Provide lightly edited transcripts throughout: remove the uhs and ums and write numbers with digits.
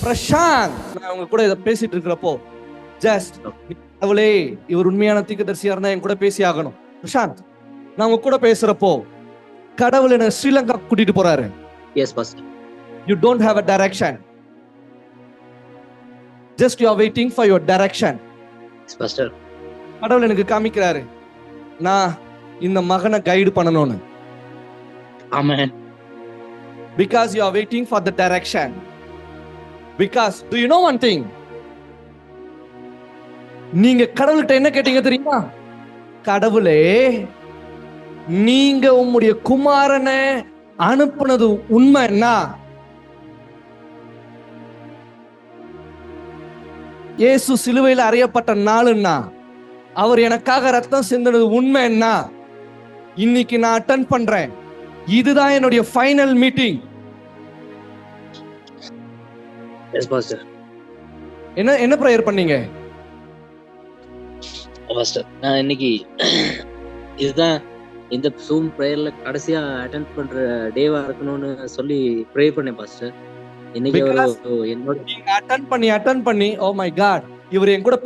பிரசாந்த், நான் உங்க கூட இதை பேசிட்டு இருக்கிறப்போ ஜஸ்ட் அவளே இவர் உண்மையான தீர்க்கதரிசியா இருந்தா என் கூட பேசி ஆகணும். பிரசாந்த், நான் உங்க கூட பேசுறப்போ கடவுள் என்ன ஸ்ரீலங்கா கூட்டிட்டு போறாரு. S pastor. You don't have a direction. Just you are waiting for your direction. S pastor. கடவுள் எனக்கு காமிக்கிறாரு, நான் இந்த மகனை கைடு பண்ணணும்னு. ஆமென். Because you are waiting for the direction. Because do you know one thing? நீங்க கடவுள்கிட்ட என்ன கேட்டீங்க தெரியுமா? கடவுளே, நீங்க உம்முடைய குமாரனை அனுப்புனது உண்மைன்னா, இயேசு சிலுவையில் அறையப்பட்ட நாளுன்னா, அவர் எனக்காக ரத்தம் சிந்தினது உண்மைன்னா, இன்னைக்கு நான் அட்டெண்ட் பண்றேன். இதுதான் என்னுடைய ஃபைனல் மீட்டிங். S pastor. என்ன பிரேயர் பண்ணீங்க பாஸ்டர்? நான் இன்னைக்கு இதுதான் இந்த ஜூம் பிரேயர்ல கடைசியா அட்டெண்ட் பண்ற டேவா இருக்கணும்னு சொல்லி ப்ரே பண்ணேன் பாஸ்டர். இன்னைக்கு என்னோட அட்டெண்ட் பண்ணி ஓ மை காட், இவர் என் கூட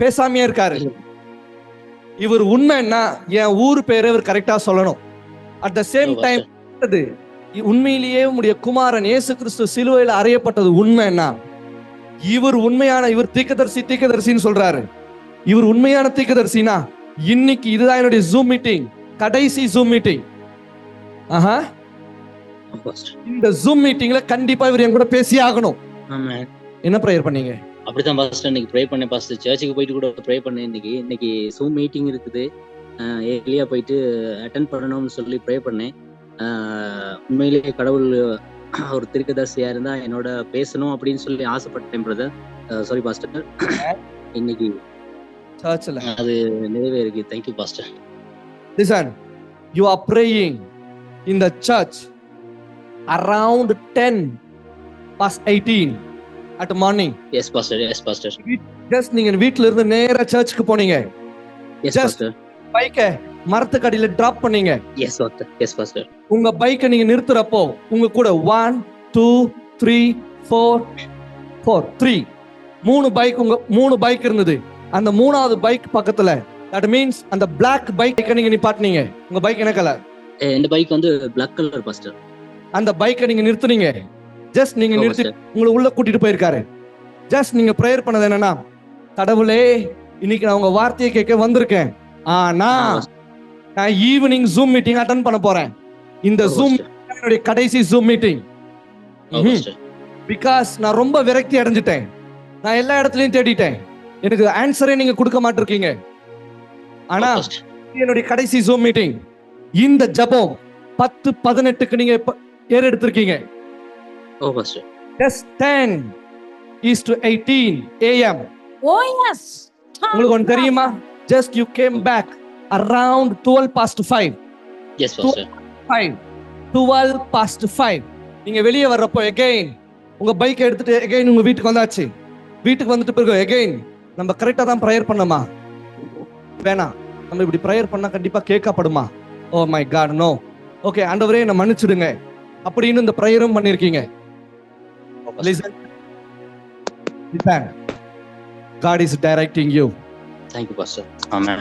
பேசாமையே இருக்காரு. இவர் உண்மைன்னா என் ஊர் பேரை இவர் கரெக்டா சொல்லணும். அட் த சேம் டைம் உண்மையிலேயே உம்முடைய குமாரன் இயேசு கிறிஸ்து சிலுவையில் அறையப்பட்டது உண்மைன்னா, இவர் உண்மையான, இவர் தீர்க்கதரிசின்னு சொல்றாரு. இவர் உண்மையான தீர்க்கதரிசினா இன்னைக்கு இதுதான் என்னுடைய ஜூம் மீட்டிங், கடைசி ஜூம் மீட்டிங். இந்த ஜூம் மீட்டிங்ல கண்டிப்பா இவர் என் கூட பேசி ஆகணும். என்ன பிரேயர் பண்ணீங்க? அப்படித்தான் பாஸ்டர் இன்னைக்கு ப்ரே பண்ணேன் பாஸ்டர். சர்ச்சுக்கு போயிட்டு கூட ப்ரே பண்ணேன். இன்னைக்கு ஜூம் மீட்டிங் இருக்குது, ஏர்லியா போயிட்டு அட்டெண்ட் பண்ணணும்னு சொல்லி ப்ரே பண்ணேன். உண்மையிலேயே கடவுள் ஒரு தீர்க்கதரிசியா இருந்தா என்னோட பேசணும் அப்படின்னு சொல்லி ஆசைப்பட்டேன் பிரதர். சாரி பாஸ்டர், இன்னைக்கு சர்ச்ல அது நிறைவேறுது. Thank you pastor. Listen, you are praying in the church around 10:18 at morning. Yes pastor. Yes pastor. Just நீங்க வீட்ல இருந்து நேரா சர்ச்சுக்கு போனீங்க. Yes pastor. பைக்கை மரத்துக்கடியில டிராப் பண்ணீங்க. Yes pastor. Yes pastor. உங்க பைக்கை நீங்க நிறுத்துறப்போ உங்க கூட 1 2 3 4 3 மூணு பைக் இருந்தது. அந்த மூணாவது பைக் பக்கத்துல, that means அந்த black பைக்கை நீங்க நிப்பாட்டுனீங்க. உங்க பைக் என்ன கலர்? இந்த பைக் வந்து black color pastor. அந்த பைக்கை நீங்க நிறுத்துனீங்க. ஜஸ்ட் நீங்க நிறுத்தி உங்களை உள்ள கூட்டிட்டு போயிருக்காரு. ஜஸ்ட் நீங்க பிரேயர் பண்ணது என்னன்னா, கடவுளே, இன்னைக்கு நான் உங்க வார்த்தையை கேட்க வந்திருக்கேன். ஆனா நான் ஈவினிங் ஜூம் மீட்டிங் அட்டெண்ட் பண்ண போறேன். இந்த ஜூம் என்னுடைய கடைசி ஜூம் மீட்டிங். பிகாஸ் நான் ரொம்ப விரக்தி அடைஞ்சிட்டேன். நான் எல்லா இடத்துலயும் தேடிட்டேன், எனக்கு ஆன்சரே நீங்க கொடுக்க மாட்டிருக்கீங்க. ஆனா என்னுடைய கடைசி ஜூம் மீட்டிங், இந்த ஜெபம் 10:18க்கு நீங்க ஏறெடுத்திருக்கீங்க. Just 10:18 AM. Oh yes. உங்களுக்கு ஒன்று தெரியுமா? Just you came back around 12:05. Yes pastor. 12:05 நீங்க வெளியே வர்றப்போ again உங்க பைக்கை எடுத்துட்டு again உங்க வீட்டுக்கு வந்தாச்சு. வீட்டுக்கு வந்துட்டு பிறகு again நம்ம கரெக்டா தான் ப்ரேயர் பண்ணோமா? வேணாம், நம்ம இப்படி ப்ரேயர் பண்ணா கண்டிப்பா கேட்கப்படுமா? Oh my God, no. Okay ஆண்டவரே, என்ன மன்னிச்சிடுங்க அப்படின்னு இந்த ப்ரேயரும் பண்ணிருக்கீங்க. Listen. God is directing you. Thank you pastor. Amen.